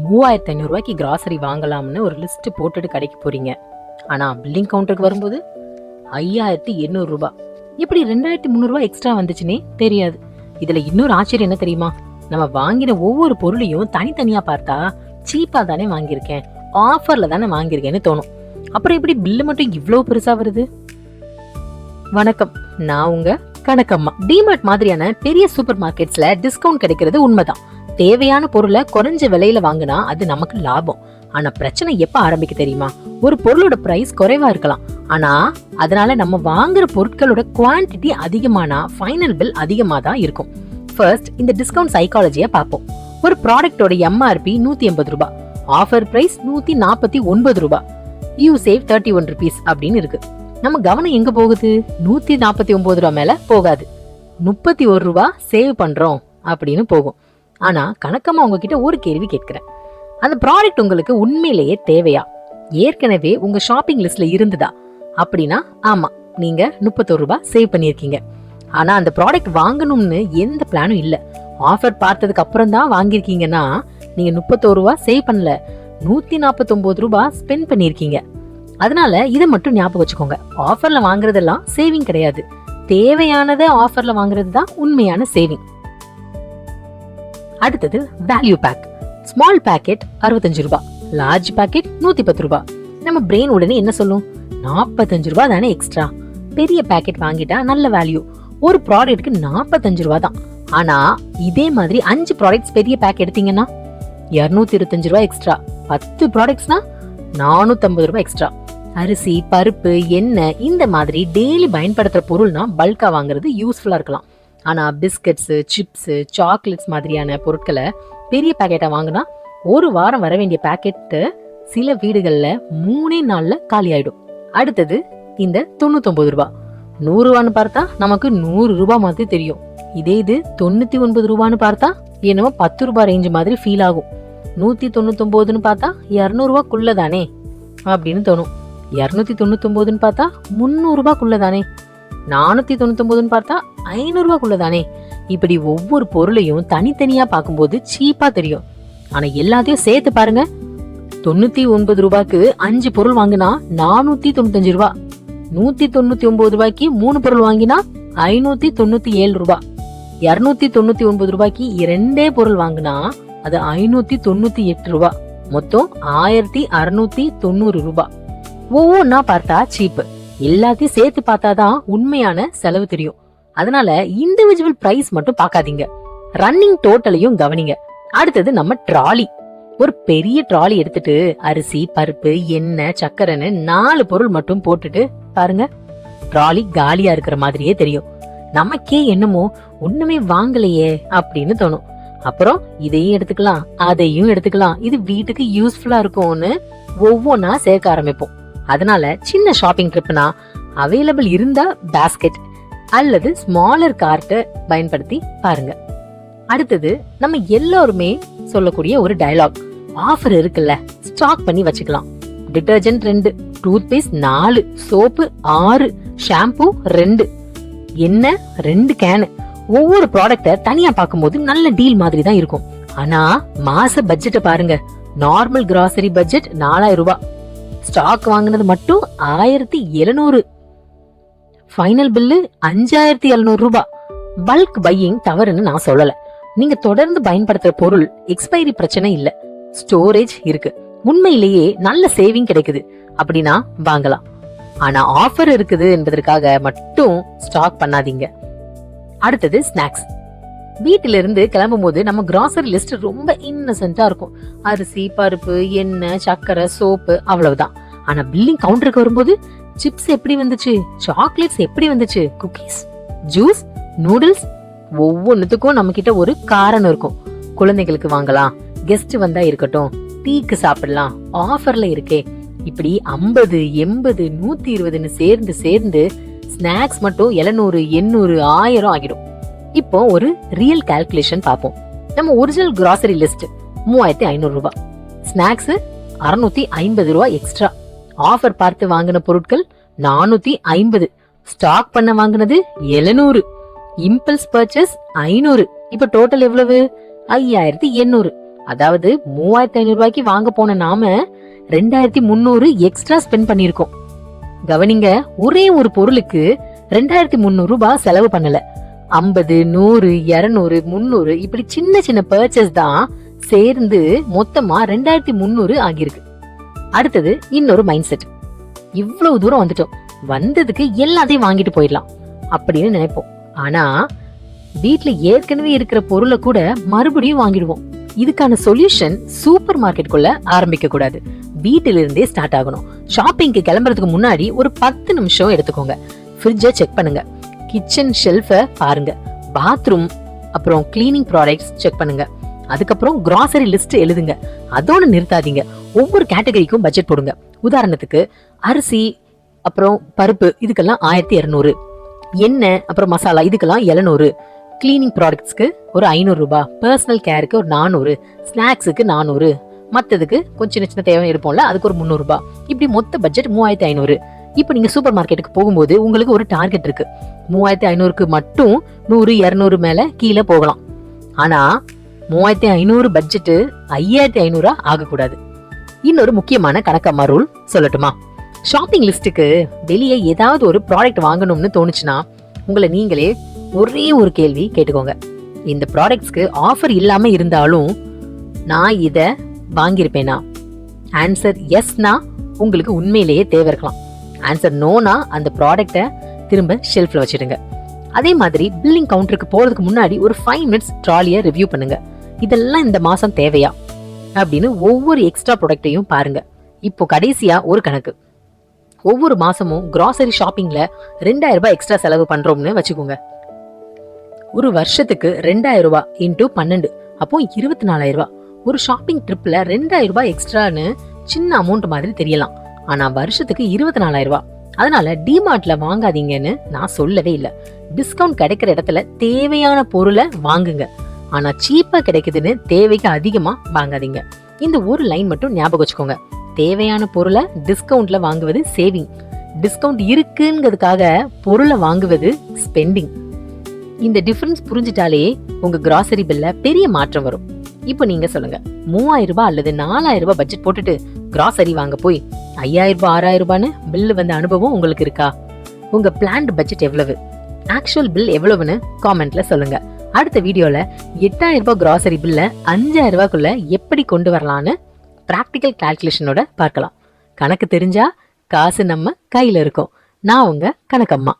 3500 ரூபாய்க்கு கிராசரி வாங்கலாம்னு ஒரு லிஸ்ட் போட்டுட்டு கடைக்கு போறீங்க. ஆனா பில்லிங் கவுண்டருக்கு வரும்போது 5800 ரூபாய். இப்படி 2300 ரூபாய் எக்ஸ்ட்ரா வந்துச்சுன்னே தெரியாது. இதுல இன்னொரு ஆச்சரியம் என்ன தெரியுமா? நம்ம வாங்கின ஒவ்வொரு பொருளையும் தனித்தனியா பார்த்தா சீப்பா தானே வாங்கியிருக்கேன், ஆஃபர்ல தானே வாங்கியிருக்கேன்னு தோணும். அப்புறம் எப்படி பில்லு மட்டும் இவ்வளவு பெருசா வருது? வணக்கம், நான் உங்க கணக்கம்மா. டிமார்ட் மாதிரியான பெரிய சூப்பர் மார்க்கெட்ஸ்ல டிஸ்கவுண்ட் கிடைக்கிறது உண்மைதான். தேவையான பொருளை குறைஞ்ச விலையில வாங்கினா அது நமக்கு லாபம். ஆனா பிரச்சனை எப்ப ஆரம்பிக்க தெரியுமா? ஒரு பொருளோட பிரைஸ் குறைவா இருக்கலாம், ஆனா அதனால நம்ம வாங்குற பொருட்களோட குவான்டிட்டி அதிகமானா ஃபைனல் பில் அதிகமா தான் இருக்கும். ஃபர்ஸ்ட் இந்த டிஸ்கவுண்ட் சைக்காலஜியை பார்ப்போம். ஒரு ப்ராடக்டோட எம்ஆர்பி 180 ரூபாய், ஆஃபர் பிரைஸ் 149 ரூபாய், யூ சேவ் 31 rupees அப்படின்னு இருக்கு. நம்ம கவனம் எங்க போகுது? 149 ரூபாய் மேல போகாது, 31 ரூபாய் சேவ் பண்றோம் அப்படின்னு போகும். ஆனா கணக்கமா உங்ககிட்ட ஒரு கேள்வி கேட்கிறேன். அந்த ப்ராடக்ட் உங்களுக்கு உண்மையிலேயே தேவையா? ஏற்கனவே உங்க ஷாப்பிங் லிஸ்ட்ல இருந்ததா? அப்படின்னா ஆமா, நீங்க 31 ரூபாய் சேவ் பண்ணிருக்கீங்க. ஆனா அந்த ப்ராடக்ட் வாங்கணும்னு எந்த பிளானும் இல்ல, ஆஃபர் பார்த்ததுக்கு அப்புறம் தான் வாங்கிருக்கீங்கன்னா நீங்க 31 ரூபாய் சேவ் பண்ணல, 149 ரூபாய் ஸ்பெண்ட் பண்ணிருக்கீங்க. அதனால இதை மட்டும் ஞாபகம் வச்சுக்கோங்க. ஆஃபர்ல வாங்குறதெல்லாம் சேவிங் கிடையாது, தேவையானதை ஆஃபர்ல வாங்குறது தான் உண்மையான சேவிங். அடுத்தது வேல்யூ பேக். ஸ்மால் பேக்கெட் 65 ரூபாய், லார்ஜ் பேக்கெட் 110 ரூபாய். நம்ம பிரெயின் உடனே என்ன சொல்லும்? 45 ரூபாய் தானே எக்ஸ்ட்ரா, பெரிய பேக்கெட் வாங்கிட்டா நல்ல வேல்யூ. ஒரு ப்ராடக்ட்க்கு 45 ரூபாய் தான். ஆனா இதே மாதிரி 5 ப்ராடக்ட்ஸ் பெரிய பேக் எடுத்தீங்கன்னா 225 ரூபாய் எக்ஸ்ட்ரா. 10 ப்ராடக்ட்ஸ்னா 450 ரூபாய் எக்ஸ்ட்ரா. அரிசி, பருப்பு, எண்ணெய் இந்த மாதிரி டெய்லி பயன்படுத்துற பொருள்னா பல்கா வாங்குறது யூஸ்ஃபுல்லா இருக்கலாம். ஆனா பிஸ்கட்ஸ், சிப்ஸ், சாக்லேட்ஸ் மாதிரியான பொருட்களை பெரிய பேக்கெட்டா வாங்கினா ஒரு வாரம் வர வேண்டிய பேக்கெட் சில வீடுகள்ல 3 நாள்ல காலி ஆயிடும். அடுத்தது இந்த 99 ரூபாய். 100 ரூபான்னு பார்த்தா நமக்கு 100 ரூபாய் மாதிரி தெரியும். இதே இது 99 ரூபான்னு பார்த்தா என்னவோ 10 ரூபாய் ரேஞ்ச் மாதிரி ஃபீல் ஆகும். 199ன்னு பார்த்தா 200 ரூபாய்க்குள்ளதானே அப்படின்னு தோணும். 299ன்னு பார்த்தா 300 ரூபாய்க்குள்ளதானே, 499ன்னு பார்த்தா 500 ரூபாய்க்குள்ளதானே. இப்படி ஒவ்வொரு பொருளையும் தனித்தனியா பார்க்கும்போது சீப்பா தெரியும். ஆனா எல்லாத்தையும் சேர்த்து பாருங்க, 99 ரூபாய்க்கு 5 பொருள் வாங்கினா 495 ரூபாய், 199 ரூபாய்க்கு 3 பொருள் வாங்கினா 597 ரூபாய், 299 ரூபாய்க்கு 2 பொருள் வாங்கினா அது 598 ரூபாய், மொத்தம் 1690 ரூபாய். ஒவ்வொன்னா பார்த்தா சீப்பு, எல்லாத்தையும் சேர்த்து பார்த்தாதான் உண்மையான செலவு தெரியும். அதனால இண்டிவிஜுவல் பிரைஸ் மட்டும் பார்க்காதீங்க, ரன்னிங் டோட்டலையும் கவனிங்க. அடுத்தது நம்ம ட்ராலி. ஒரு பெரிய ட்ராலி எடுத்துட்டு அரிசி, பருப்பு, எண்ணெய், சக்கரைன்னு 4 பொருள் மட்டும் போட்டுட்டு பாருங்க, ட்ராலி காலியா இருக்கிற மாதிரியே தெரியும். நமக்கே என்னமோ ஒண்ணுமே வாங்கலையே அப்படின்னு தோணும். அப்புறம் இதையும் எடுத்துக்கலாம், அதையும் எடுத்துக்கலாம், இது வீட்டுக்கு யூஸ்ஃபுல்லா இருக்கும்னு ஒவ்வொன்னா சேர்க்க ஆரம்பிப்போம். அதனால சின்ன ஷாப்பிங் ட்ரிப்னா அவைலபிள் இருந்தா பாஸ்கெட் அல்லது ஸ்மாலர் கார்ட்டை பயன்படுத்தி பாருங்க. அடுத்தது நம்ம எல்லாருமே சொல்லக்கூடிய ஒரு டயலாக், ஆஃபர் இருக்குல்ல ஸ்டாக் பண்ணி வச்சுக்கலாம். Detergent 2, toothpaste 4, soap 6, shampoo 2, எண்ணெய் 2 கேனு. ஒவ்வொரு ப்ராடக்ட தனியா பார்க்கும்போது நல்ல டீல் மாதிரி தான் இருக்கும். ஆனா மாச பட்ஜெட்டை பாருங்க, நார்மல் கிராசரி பட்ஜெட் 4000 ரூபாய், ஸ்டாக் வாங்கினது மட்டும் 1700, ஃபைனல் பில்லு 5700 ரூபாய். பல்க் பையிங் தவறுன்னு நான் சொல்லல, நீங்க தொடர்ந்து பயன்படுத்துற பொருள் எக்ஸ்பைரி பிரச்சனை இல்ல, ஸ்டோரேஜ் இருக்கு, உண்மையிலேயே நல்ல சேவிங் கிடைக்குது அப்படின்னா வாங்கலாம். ஆனா ஆஃபர் இருக்குது என்பதற்காக மட்டும் ஸ்டாக் பண்ணாதீங்க. அடுத்தது ஸ்நாக்ஸ். வீட்டில இருந்து கிளம்பும் போது நம்ம கிராசரி லிஸ்ட் ரொம்ப இன்னசென்ட்டா இருக்கும். அரிசி, பருப்பு, எண்ணெய், சக்கரை, சோப்பு, அவ்வளவுதான். ஆனா பில்லிங் கவுண்டருக்கு வரும்போது சிப்ஸ் எப்படி வந்துச்சு, சாக்லேட்ஸ் எப்படி வந்துச்சு, குக்கீஸ், ஜூஸ், நூடுல்ஸ், ஒவ்வொன்னுத்துக்கும் நம்ம கிட்ட ஒரு காரணம் இருக்கும். குழந்தைகளுக்கு வாங்கலாம், கெஸ்ட் வந்தா இருக்கட்டும், டீக்கு சாப்பிடலாம், ஆஃபர்ல இருக்கே, இப்படி 50, 80, 120ன்னு சேர்ந்து சேர்ந்து ஸ்நாக்ஸ் மட்டும் 700, 800, 1000 ஆகிடும். இப்போ ஒரு ரியல் கால்குலேஷன் பார்ப்போம். நம்ம ஒரிஜினல் கிராசரி லிஸ்ட் 3500 ரூபாய், ஸ்நாக்ஸ் 650 ரூபாய் எக்ஸ்ட்ரா, ஆஃபர் பார்த்து வாங்கின பொருட்கள் 450, ஸ்டாக் பண்ண வாங்கினது 700, இம்பல்ஸ் பர்ச்சேஸ் 500. இப்ப டோட்டல் எவ்வளவு? 5800. அதாவது 3500 ரூபாய்க்கு வாங்க போன நாம 2300 எக்ஸ்ட்ரா ஸ்பெண்ட் பண்ணிருக்கோம். கவனிங்க, ஒரே ஒரு பொருளுக்கு 2300 ரூபாய் செலவு பண்ணல. 50, 100, 200, 300 இப்படி சின்ன சின்ன பர்ச்சேஸ் தான் சேர்ந்து மொத்தமா 2300 ஆகியிருக்கு. அடுத்தது இன்னொரு மைண்ட் செட். இவ்வளவு தூரம் வந்துட்டோம், வந்ததுக்கு எல்லாத்தையும் வாங்கிட்டு போயிடலாம் அப்படின்னு நினைப்போம். ஆனா வீட்ல ஏற்கனவே இருக்கிற பொருளை கூட மறுபடியும் வாங்கிடுவோம். இதுக்கான சொல்யூஷன் சூப்பர் மார்க்கெட்டுக்குள்ள ஆரம்பிக்க கூடாது, வீட்டில இருந்தே ஸ்டார்ட் ஆகணும். ஷாப்பிங்க்கு கிளம்புறதுக்கு முன்னாடி ஒரு 10 நிமிஷம் எடுத்துக்கோங்க. ஃப்ரிட்ஜை செக் பண்ணுங்க, கிச்சன் ஷெல்ஃபை பாருங்க, பாத்ரூம் அப்புறம் கிளீனிங் ப்ராடக்ட்ஸ் செக் பண்ணுங்க. அதுக்கப்புறம் கிராசரி லிஸ்ட் எழுதுங்க. அதோட நிறுத்தாதீங்க, ஒவ்வொரு கேட்டகரிக்கும் பட்ஜெட் போடுங்க. உதாரணத்துக்கு அரிசி அப்புறம் பருப்பு இதுக்கெல்லாம் 1200, எண்ணெய் அப்புறம் மசாலா இதுக்கெல்லாம் 700, கிளீனிங் ப்ராடக்ட்ஸ்க்கு ஒரு 500 ரூபாய், பர்சனல் கேருக்கு ஒரு 400, ஸ்நாக்ஸுக்கு 400, மற்றதுக்கு கொஞ்சம் சின்ன சின்ன தேவை எடுப்போம்ல அதுக்கு ஒரு 300 ரூபாய். இப்படி மொத்த பட்ஜெட் 3500. இப்போ நீங்க சூப்பர் மார்க்கெட்டுக்கு போகும்போது உங்களுக்கு ஒரு டார்கெட் இருக்கு. 3500க்கு மட்டும் 100, 200 மேல கீழே போகலாம். ஆனா 3500 பட்ஜெட் 5500 ஆகக்கூடாது. இன்னொரு முக்கியமான கணக்கம்மா ரூல் சொல்லட்டுமா? ஷாப்பிங் லிஸ்ட்டுக்கு வெளியே ஏதாவது ஒரு ப்ராடக்ட் வாங்கணும்னு தோணுச்சுன்னா உங்களை நீங்களே ஒரே ஒரு கேள்வி கேட்டுக்கோங்க. இந்த ப்ராடக்ட்ஸ்க்கு ஆஃபர் இல்லாம இருந்தாலும் நான் இத வாங்கியிருப்பேனா? ஆன்சர் எஸ்னா உங்களுக்கு உண்மையிலேயே தேவை இருக்கலாம். ஆன்சர் நோனா அந்த ப்ராடக்ட்டை திரும்ப ஷெல்ஃப்ல வச்சிடுங்க. அதே மாதிரி பில்லிங் கவுண்டருக்கு போறதுக்கு முன்னாடி ஒரு 5 மினிட்ஸ் ட்ராலியை ரிவ்யூ பண்ணுங்க. இதெல்லாம் இந்த மாசம் தேவையா அப்படின்னு ஒவ்வொரு எக்ஸ்ட்ரா ப்ராடக்ட்டையும் பாருங்க. இப்போ கடைசியா ஒரு கணக்கு. ஒவ்வொரு மாசமும் கிராசரி ஷாப்பிங்ல 2000 ரூபாய் எக்ஸ்ட்ரா செலவு பண்றோம்னு வச்சுக்கோங்க. ஒரு வருஷத்துக்கு 2000 ரூபாய் இன்டூ 12 அப்போ 24000 ரூபாய். ஒரு ஷாப்பிங் ட்ரிப்ல 2000 ரூபாய் எக்ஸ்ட்ரான்னு சின்ன அமௌண்ட் மாதிரி தெரியலாம், ஆனா வருஷத்துக்கு 24000 ரூபாய். அதனால டிமார்ட்ல வாங்காதீங்கன்னு நான் சொல்லவே இல்லை. டிஸ்கவுண்ட் கிடைக்கிற இடத்துல தேவையான பொருளை வாங்குங்க, ஆனா சீப்பா கிடைக்குதுன்னு தேவைக்கு அதிகமா வாங்காதீங்க. இந்த ஒரு லைன் மட்டும் ஞாபகம் வச்சுக்கோங்க. தேவையான பொருளை டிஸ்கவுண்ட்ல வாங்குவது சேவிங், டிஸ்கவுண்ட் இருக்குங்கிறதுக்காக பொருளை வாங்குவது ஸ்பெண்டிங். இந்த டிஃபரன்ஸ் புரிஞ்சிட்டாலே உங்க கிராசரி பில்ல பெரிய மாற்றம் வரும். இப்போ நீங்க சொல்லுங்க, 3000 ரூபாய் அல்லது 4000 ரூபாய் பட்ஜெட் போட்டுட்டு கிராசரி வாங்க போய் 5000 ரூபாய் 6000 ரூபான்னு பில்லு வந்த அனுபவம் உங்களுக்கு இருக்கா? உங்க பிளான்ட் பட்ஜெட் எவ்வளவு, ஆக்சுவல் பில் எவ்வளவுன்னு காமெண்ட்ல சொல்லுங்க. அடுத்த வீடியோல 8000 ரூபாய் கிராசரி பில்ல 5000 ரூபாய்க்குள்ள எப்படி கொண்டு வரலான்னு பிராக்டிக்கல் கால்குலேஷனோட பார்க்கலாம். கணக்கு தெரிஞ்சா காசு நம்ம கையில இருக்கும். நான் உங்க கணக்கம்மா.